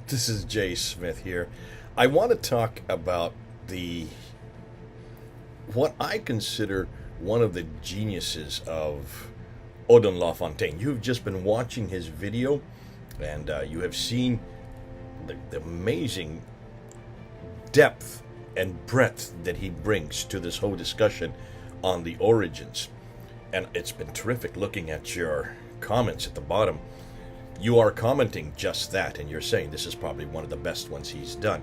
This is Jay Smith here. I want to talk about what I consider one of the geniuses of Odon LaFontaine. You've just been watching his video, and you have seen the amazing depth and breadth that he brings to this whole discussion on the origins. And it's been terrific looking at your comments at the bottom. You are commenting just that, and you're saying this is probably one of the best ones he's done.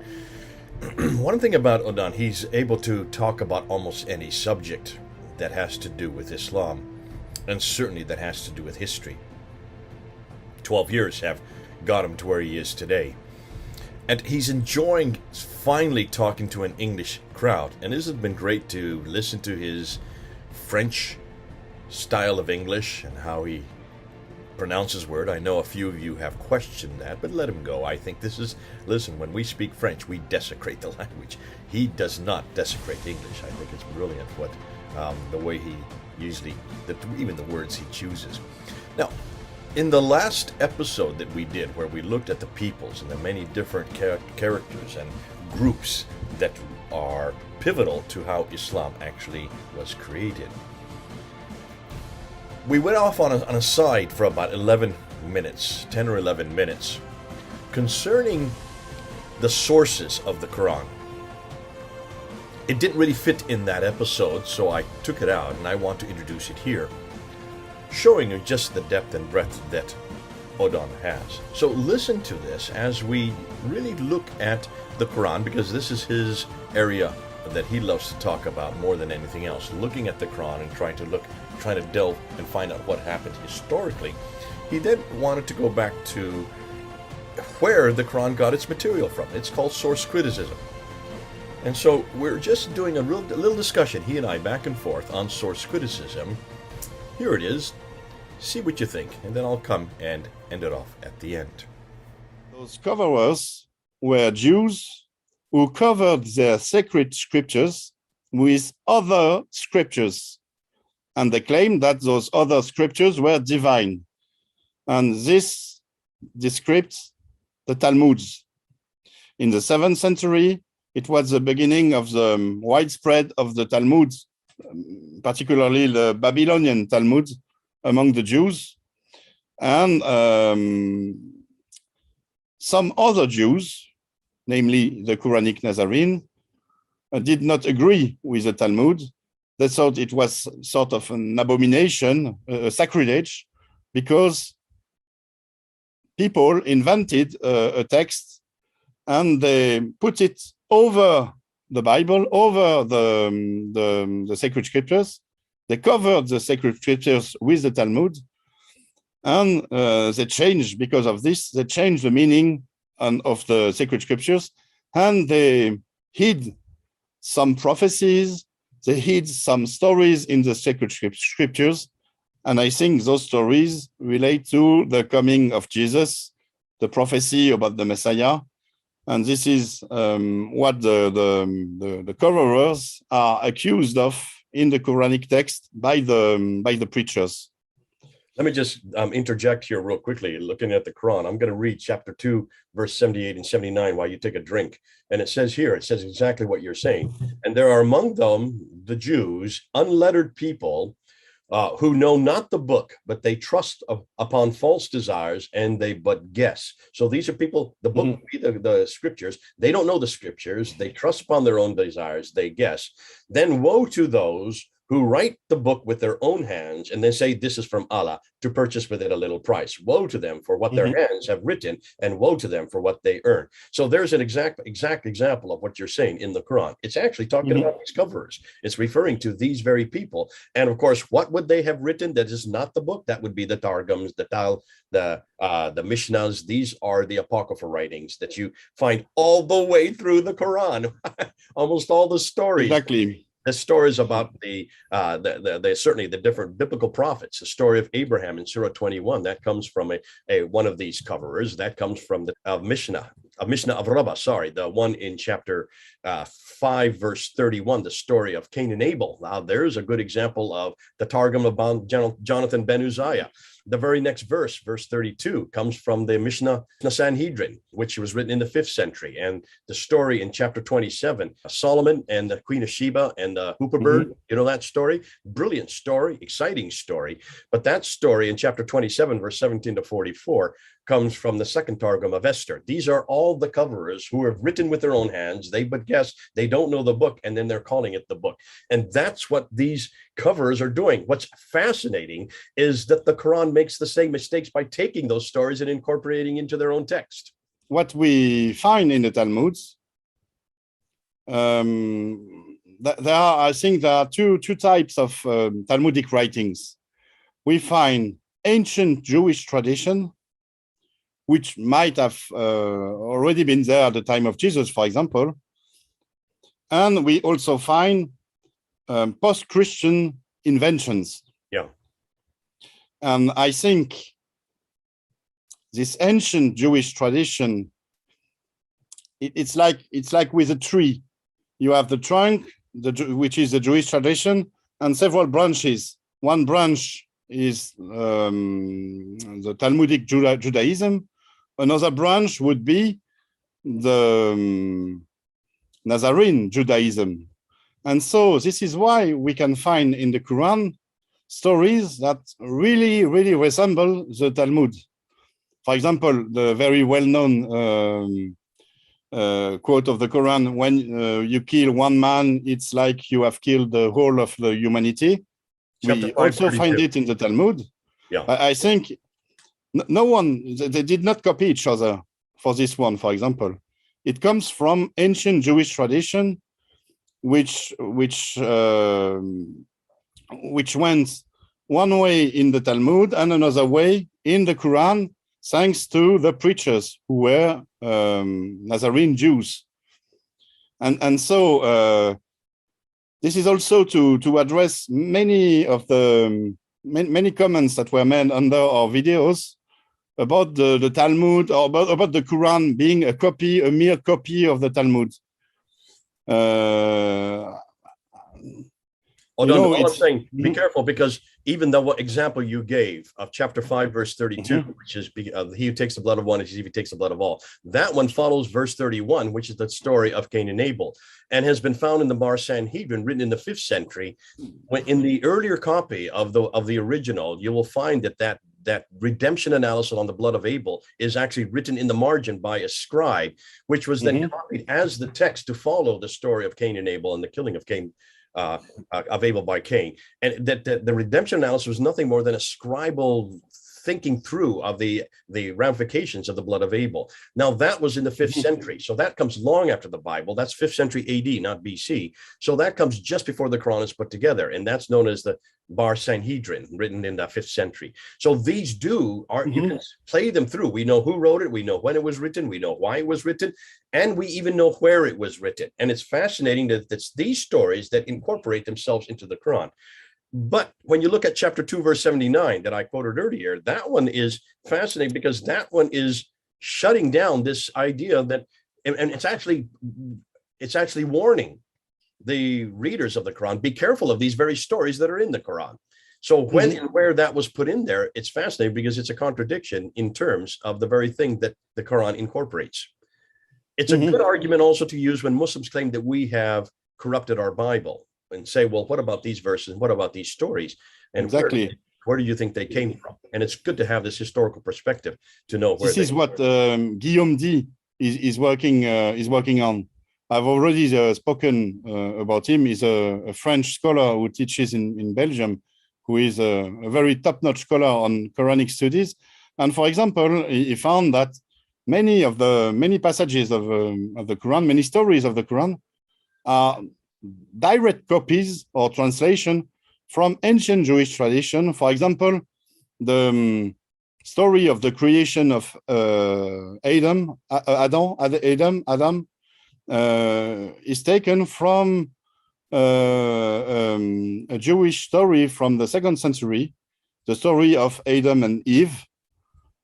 One thing about Odon, he's able to talk about almost any subject that has to do with Islam, and certainly that has to do with history. 12 years have got him to where he is today. And he's enjoying finally talking to an English crowd. And this has been great to listen to his French style of English and how he pronounces word. I know a few of you have questioned that, but let him go. I think this is, listen, when we speak French, we desecrate the language. He does not desecrate English. I think it's brilliant what the way he usually, even the words he chooses. Now, in the last episode that we did, where we looked at the peoples and the many different characters and groups that are pivotal to how Islam actually was created, we went off on a side for about 11 minutes, 10 or 11 minutes, concerning the sources of the Qur'an. It didn't really fit in that episode, so I took it out, and I want to introduce it here, showing you just the depth and breadth that Odon has. So listen to this as we really look at the Quran, because this is his area that he loves to talk about more than anything else, looking at the Quran and trying to delve and find out what happened historically. He then wanted to go back to where the Quran got its material from. It's called source criticism. And so we're just doing a little discussion, he and I, back and forth on source criticism. Here it is. See what you think, and then I'll come and end it off at the end. Those coverers were Jews who covered their sacred scriptures with other scriptures, and they claimed that those other scriptures were divine. And this describes the Talmuds. In the 7th century, it was the beginning of the widespread of the Talmud, particularly the Babylonian Talmud, among the Jews. And some other Jews, namely the Quranic Nazarene, did not agree with the Talmud. They thought it was sort of an abomination, a sacrilege, because people invented a text and they put it over the Bible, over the sacred scriptures. They covered the sacred scriptures with the Talmud, and they changed, because of this, they changed the meaning of the sacred scriptures, and they hid some prophecies, they hid some stories in the sacred scriptures, and I think those stories relate to the coming of Jesus, the prophecy about the Messiah, and this is what the coverers are accused of in the Quranic text by the preachers. Let me just interject here real quickly. Looking at the Quran, I'm going to read chapter 2, verse 78 and 79 while you take a drink. And it says here, it says exactly what you're saying. And there are among them, the Jews, unlettered people who know not the book, but they trust upon false desires, and they but guess. So these are people, the book, the scriptures, they don't know the scriptures, they trust upon their own desires, they guess. Then woe to those who write the book with their own hands and then say this is from Allah, to purchase with it a little price. Woe to them for what their hands have written, and woe to them for what they earn. So there's an exact example of what you're saying in the Quran. It's actually talking about these coverers. It's referring to these very people. And of course, what would they have written that is not the book? That would be the Targums, the Mishnahs. These are the Apocryphal writings that you find all the way through the Quran. Almost all the stories. Exactly. The stories about certainly the different biblical prophets. The story of Abraham in Surah 21, that comes from one of these coverers. That comes from the Mishnah of Rabbah, the one in chapter 5, verse 31, the story of Cain and Abel. Now, there's a good example of the Targum of Jonathan ben Uzziah. The very next verse, verse 32, comes from the Mishnah of Sanhedrin, which was written in the 5th century. And the story in chapter 27, Solomon and the Queen of Sheba and the hoopoe bird, you know that story? Brilliant story, exciting story. But that story in chapter 27, verse 17 to 44, comes from the second Targum of Esther. These are all the coverers who have written with their own hands. They but guess, they don't know the book, and then they're calling it the book. And that's what these coverers are doing. What's fascinating is that the Quran makes the same mistakes by taking those stories and incorporating into their own text. What we find in the Talmuds, I think there are two types of Talmudic writings. We find ancient Jewish tradition, which might have already been there at the time of Jesus, for example. And we also find post-Christian inventions. Yeah. And I think this ancient Jewish tradition, it's like with a tree. You have the trunk, which is the Jewish tradition, and several branches. One branch is the Talmudic Judaism. Another branch would be the Nazarene Judaism. And so this is why we can find in the Quran stories that really, really resemble the Talmud. For example, the very well-known quote of the Quran, when you kill one man, it's like you have killed the whole of the humanity. We also find it in the Talmud. Yeah. I think no one, they did not copy each other for this one, for example. It comes from ancient Jewish tradition, which went one way in the Talmud and another way in the Quran, thanks to the preachers who were Nazarene Jews. And so this is also to address many of the many comments that were made under our videos about the Talmud, or about the Quran being a mere copy of the Talmud. All I'm saying, be careful, because even the example you gave of chapter 5, verse 32, which is he who takes the blood of one is he who takes the blood of all. That one follows verse 31, which is the story of Cain and Abel, and has been found in the Bar Sanhedrin, written in the 5th century. When in the earlier copy of the original, you will find that redemption analysis on the blood of Abel is actually written in the margin by a scribe, which was then copied as the text to follow the story of Cain and Abel and the killing of Cain. Of Abel by Cain, and that the redemption analysis was nothing more than a scribal thinking through of the ramifications of the blood of Abel. Now that was in the 5th century, so that comes long after the Bible. That's 5th century AD, not BC. So that comes just before the Quran is put together, and that's known as the Bar Sanhedrin, written in the 5th century. So these you can play them through. We know who wrote it, we know when it was written, we know why it was written, and we even know where it was written. And it's fascinating that it's these stories that incorporate themselves into the Quran. But when you look at chapter 2, verse 79 that I quoted earlier, that one is fascinating, because that one is shutting down this idea that, and it's actually warning the readers of the Quran, be careful of these very stories that are in the Quran. So when and where that was put in there, it's fascinating, because it's a contradiction in terms of the very thing that the Quran incorporates. It's a good argument also to use when Muslims claim that we have corrupted our Bible, and say, well, what about these verses? What about these stories? And exactly, where do you think they came from? And it's good to have this historical perspective to know where. This is what Guillaume D is working on. I've already spoken about him. He's a French scholar who teaches in Belgium, who is a very top-notch scholar on Quranic studies. And for example, he found that many passages of the Quran, many stories of the Quran, are direct copies or translation from ancient Jewish tradition. For example, the story of the creation of Adam is taken from a Jewish story from the 2nd century, the story of Adam and Eve,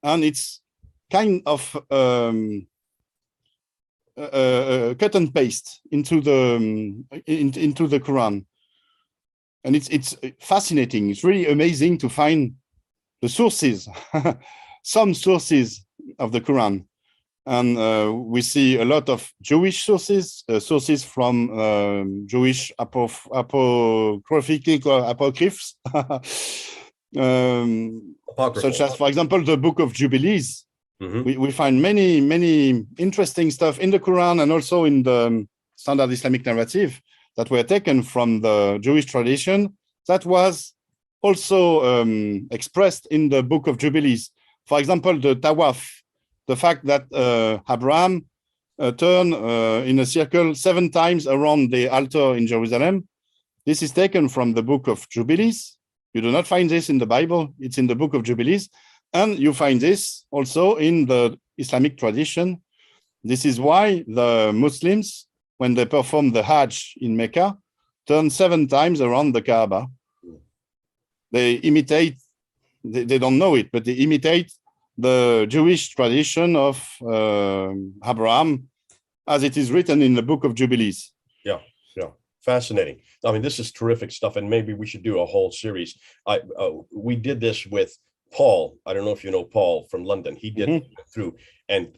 and it's kind of cut and paste into the Quran, and it's fascinating. It's really amazing to find the sources, some sources of the Quran. And we see a lot of Jewish sources, sources from Jewish apocryphal apocryphs, such as, for example, the Book of Jubilees. We find many interesting stuff in the Quran and also in the Standard Islamic Narrative that were taken from the Jewish tradition that was also expressed in the Book of Jubilees. For example, the Tawaf, the fact that Abraham turned in a circle 7 times around the altar in Jerusalem. This is taken from the Book of Jubilees. You do not find this in the Bible. It's in the Book of Jubilees. And you find this also in the Islamic tradition. This is why the Muslims, when they perform the Hajj in Mecca, turn 7 times around the Kaaba. They imitate, they don't know it, but they imitate the Jewish tradition of Abraham, as it is written in the Book of Jubilees. Yeah. Fascinating. I mean, this is terrific stuff, and maybe we should do a whole series. We did this with Paul. I don't know if you know Paul from London. He did through and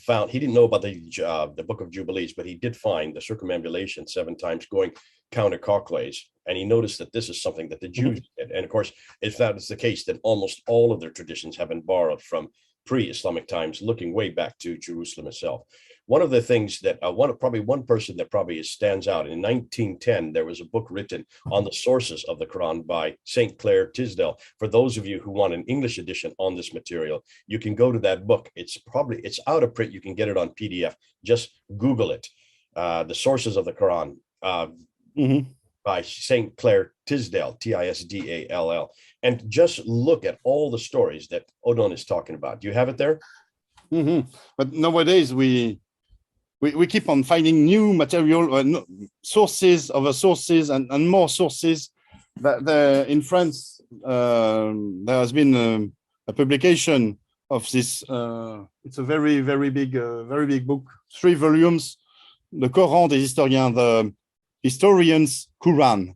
found, he didn't know about the Book of Jubilees, but he did find the circumambulation 7 times going counterclockwise. And he noticed that this is something that the Jews did. And of course, if that is the case, then almost all of their traditions have been borrowed from pre-Islamic times, looking way back to Jerusalem itself. One of the things that one person that probably stands out, in 1910, there was a book written on the sources of the Quran by St. Clair Tisdale. For those of you who want an English edition on this material, you can go to that book. It's out of print. You can get it on PDF. Just Google it. The Sources of the Quran by St. Clair Tisdale, Tisdall. And just look at all the stories that Odon is talking about. Do you have it there? But nowadays, we keep on finding new material, sources over sources and more sources. In France, there has been a publication of this. It's a very big book, 3 volumes, the Qur'an des historiens, the historians' Qur'an,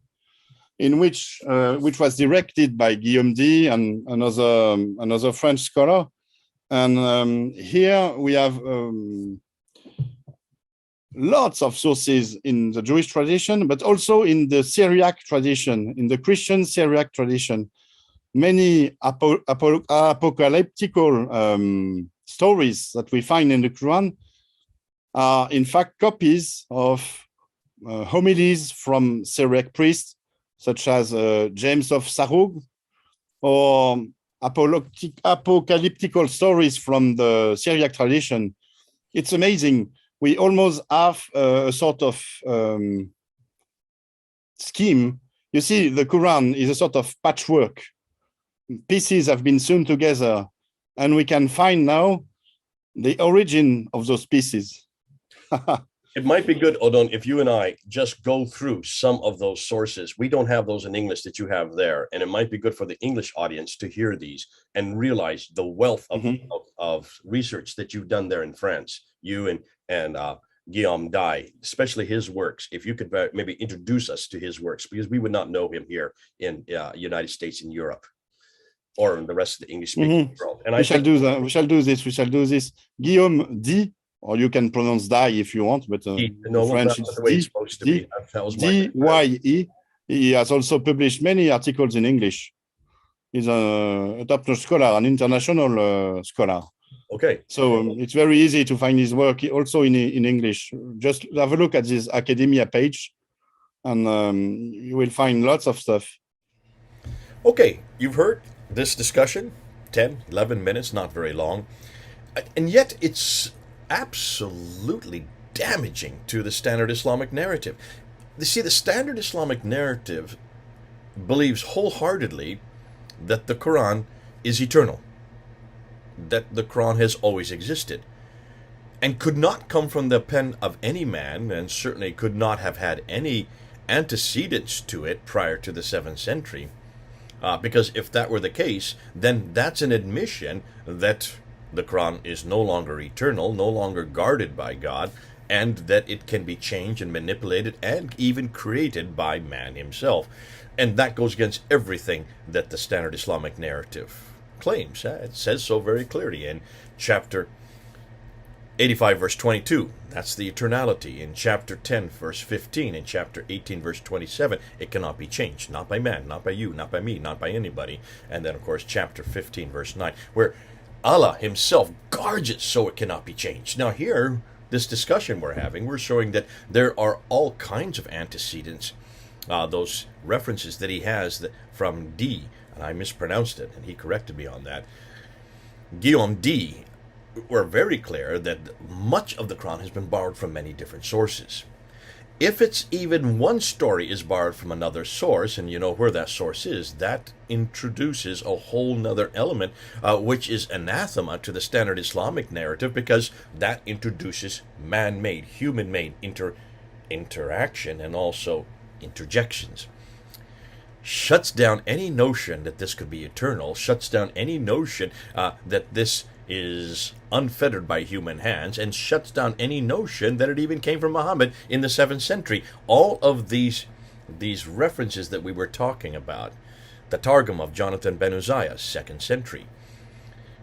in which was directed by Guillaume D and another French scholar. And here we have lots of sources in the Jewish tradition, but also in the Syriac tradition, in the Christian Syriac tradition. Many apocalyptical stories that we find in the Quran are in fact copies of homilies from Syriac priests, such as James of Sarug, or apocalyptical stories from the Syriac tradition. It's amazing. We almost have a sort of scheme. You see, the Quran is a sort of patchwork. Pieces have been sewn together, and we can find now the origin of those pieces. It might be good, Odon, if you and I just go through some of those sources. We don't have those in English that you have there, and it might be good for the English audience to hear these and realize the wealth of research that you've done there in France. You and Guillaume Dye, especially his works. If you could maybe introduce us to his works, because we would not know him here in United States and Europe, or in the rest of the English-speaking world. And we shall do that. We shall do this. Guillaume D, or you can pronounce Dye if you want, but French it's D-Y-E. He has also published many articles in English. He's a top-notch scholar, an international scholar. Okay. So it's very easy to find his work also in English. Just have a look at this academia page, and you will find lots of stuff. Okay, you've heard this discussion, 10, 11 minutes, not very long. And yet it's absolutely damaging to the Standard Islamic Narrative. You see, the Standard Islamic Narrative believes wholeheartedly that the Quran is eternal, that the Quran has always existed, and could not come from the pen of any man, and certainly could not have had any antecedents to it prior to the 7th century. Because if that were the case, then that's an admission that the Quran is no longer eternal, no longer guarded by God, and that it can be changed and manipulated and even created by man himself. And that goes against everything that the Standard Islamic Narrative claims. It says so very clearly in chapter 85, verse 22. That's the eternality. In chapter 10, verse 15. In chapter 18, verse 27. It cannot be changed. Not by man, not by you, not by me, not by anybody. And then, of course, chapter 15, verse 9, where Allah himself guards it so it cannot be changed. Now here, this discussion we're having, we're showing that there are all kinds of antecedents. Those references that he has from D, and I mispronounced it, and he corrected me on that. Guillaume D, were very clear that much of the Quran has been borrowed from many different sources. If it's even one story is borrowed from another source, and you know where that source is, that introduces a whole nother element, which is anathema to the Standard Islamic Narrative, because that introduces man-made, human-made interaction and also interjections. Shuts down any notion that this could be eternal, shuts down any notion that this is unfettered by human hands, and shuts down any notion that it even came from Muhammad in the 7th century. All of these references that we were talking about, the Targum of Jonathan ben Uzziah, 2nd century,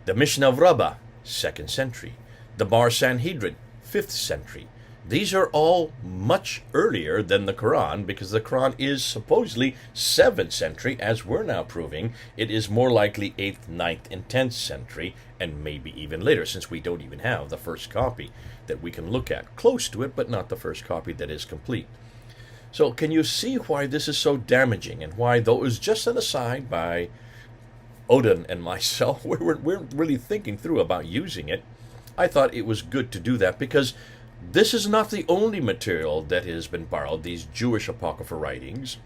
the Mishnah of Rabbah, 2nd century, the Bar Sanhedrin, 5th century. These are all much earlier than the Quran, because the Quran is supposedly 7th century, as we're now proving. It is more likely 8th, 9th, and 10th century, and maybe even later, since we don't even have the first copy that we can look at. Close to it, but not the first copy that is complete. So can you see why this is so damaging, and why, though it was just an aside by Odon and myself, we're really thinking through about using it. I thought it was good to do that, because this is not the only material that has been borrowed, these Jewish Apocryphal writings.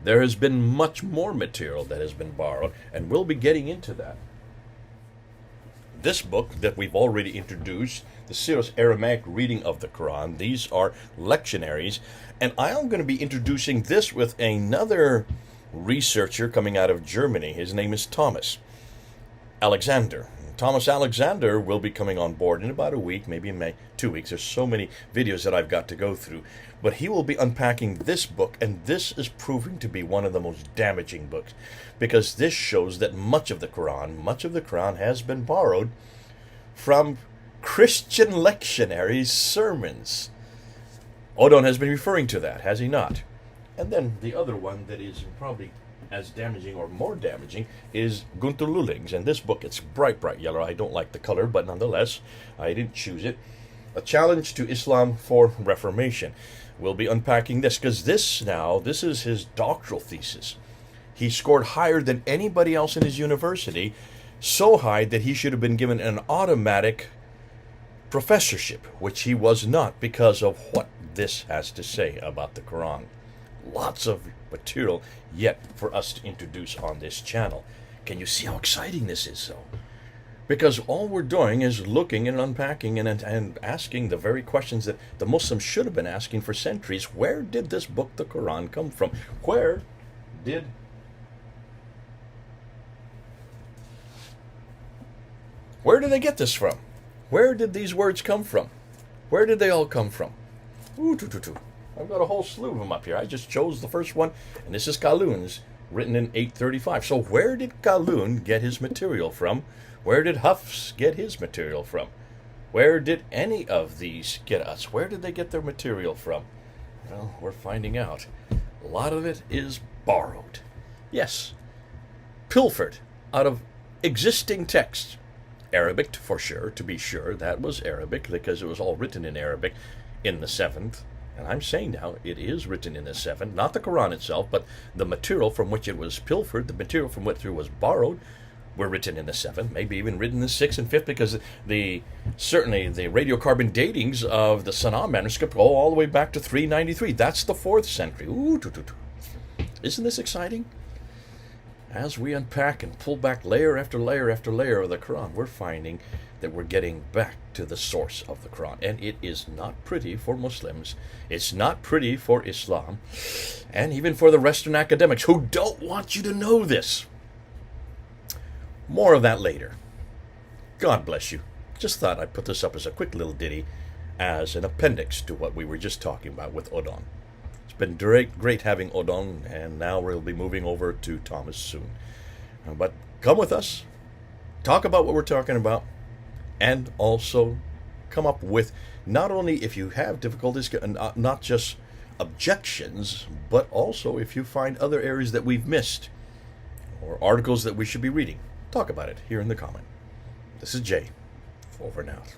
There has been much more material that has been borrowed, and we'll be getting into that. This book that we've already introduced, the Surah's Aramaic reading of the Quran, these are lectionaries, and I am going to be introducing this with another researcher coming out of Germany. His name is Thomas Alexander. Thomas Alexander will be coming on board in about a week, maybe in 2 weeks. There's so many videos that I've got to go through. But he will be unpacking this book, and this is proving to be one of the most damaging books, because this shows that much of the Quran has been borrowed from Christian lectionaries' sermons. Odon has been referring to that, has he not? And then the other one that is probably as damaging or more damaging is Gunther Lulling's, and this book, it's bright yellow. I don't like the color, but nonetheless, I didn't choose it. A Challenge to Islam for Reformation. We'll be unpacking this, because this is his doctoral thesis. He scored higher than anybody else in his university, so high that he should have been given an automatic professorship, which he was not, because of what this has to say about the Quran. Lots of material yet for us to introduce on this channel. Can you see how exciting this is, though? Because all we're doing is looking and unpacking and asking the very questions that the Muslims should have been asking for centuries. Where did this book, the Quran, come from? Where do they get this from? Where did these words come from? Where did they all come from? I've got a whole slew of them up here. I just chose the first one, and this is Qalun's, written in 835. So where did Qalun get his material from? Where did Hafs get his material from? Where did any of these get us? Where did they get their material from? Well, we're finding out. A lot of it is borrowed. Yes, pilfered out of existing texts. Arabic, for sure, to be sure. That was Arabic, because it was all written in Arabic in the 7th. And I'm saying now, it is written in the 7th, not the Quran itself, but the material from which it was pilfered, the material from which it was borrowed, were written in the 7th, maybe even written in the 6th and 5th, because certainly the radiocarbon datings of the Sanaa manuscript go all the way back to 393. That's the 4th century. Isn't this exciting? As we unpack and pull back layer after layer after layer of the Quran, we're finding that we're getting back to the source of the Quran. And it is not pretty for Muslims. It's not pretty for Islam. And even for the Western academics who don't want you to know this. More of that later. God bless you. Just thought I'd put this up as a quick little ditty as an appendix to what we were just talking about with Odon. It's been great having Odon, and now we'll be moving over to Thomas soon. But come with us. talk about what we're talking about, and also come up with, not only if you have difficulties, not just objections, but also if you find other areas that we've missed or articles that we should be reading. Talk about it here in the comment. This is Jay, over and out.